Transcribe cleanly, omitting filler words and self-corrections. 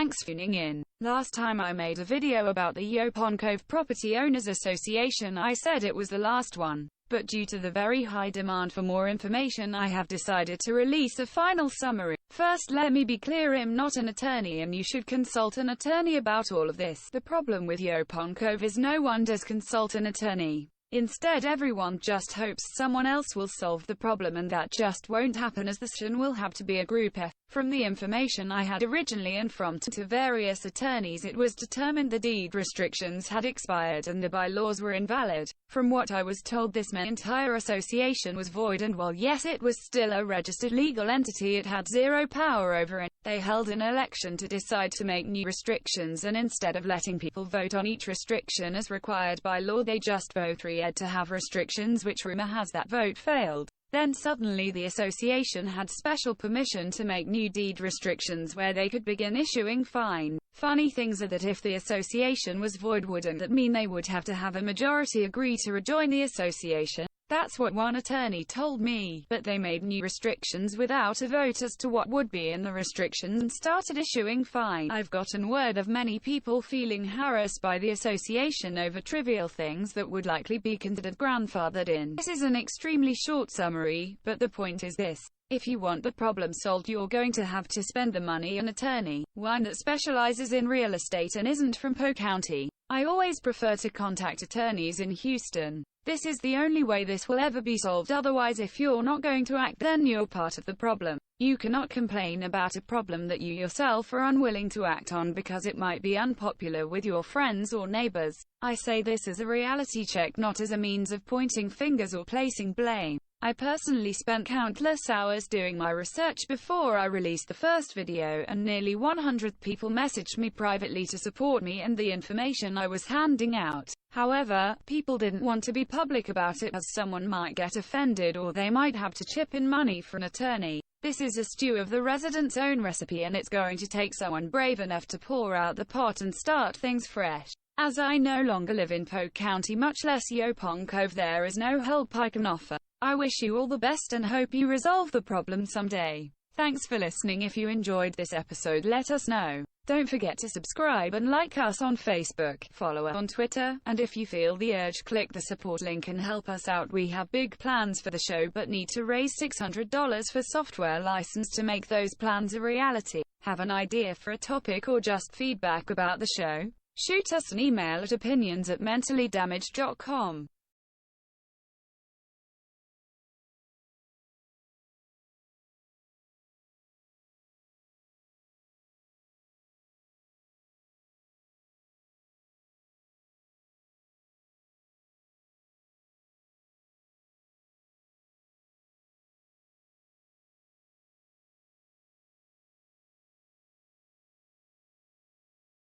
Thanks for tuning in. Last time I made a video about the Yaupon Cove Property Owners Association, I said it was the last one. But due to the very high demand for more information, I have decided to release a final summary. First, let me be clear, I'm not an attorney and you should consult an attorney about all of this. The problem with Yaupon Cove is no one does consult an attorney. Instead, everyone just hopes someone else will solve the problem, and that just won't happen, as the solution will have to be a group effort. From the information I had originally and from to various attorneys, it was determined the deed restrictions had expired and the bylaws were invalid. From what I was told, this meant the entire association was void, and while yes, it was still a registered legal entity, it had zero power over it. They held an election to decide to make new restrictions, and instead of letting people vote on each restriction as required by law, they just voted to have restrictions, which rumor has that vote failed. Then suddenly the association had special permission to make new deed restrictions where they could begin issuing fines. Funny things are that if the association was void, wouldn't that mean they would have to have a majority agree to rejoin the association? That's what one attorney told me. But they made new restrictions without a vote as to what would be in the restrictions and started issuing fines. I've gotten word of many people feeling harassed by the association over trivial things that would likely be considered grandfathered in. This is an extremely short summary, but the point is this. If you want the problem solved, you're going to have to spend the money on an attorney, one that specializes in real estate and isn't from Polk County. I always prefer to contact attorneys in Houston. This is the only way this will ever be solved. Otherwise, if you're not going to act, then you're part of the problem. You cannot complain about a problem that you yourself are unwilling to act on because it might be unpopular with your friends or neighbors. I say this as a reality check, not as a means of pointing fingers or placing blame. I personally spent countless hours doing my research before I released the first video, and nearly 100 people messaged me privately to support me and the information I was handing out. However, people didn't want to be public about it as someone might get offended or they might have to chip in money for an attorney. This is a stew of the residents' own recipe, and it's going to take someone brave enough to pour out the pot and start things fresh. As I no longer live in Polk County, much less Yaupon Cove, there is no help I can offer. I wish you all the best and hope you resolve the problem someday. Thanks for listening. If you enjoyed this episode, let us know. Don't forget to subscribe and like us on Facebook, follow us on Twitter, and if you feel the urge, click the support link and help us out. We have big plans for the show but need to raise $600 for software license to make those plans a reality. Have an idea for a topic or just feedback about the show? Shoot us an email at opinions@mentallydamaged.com.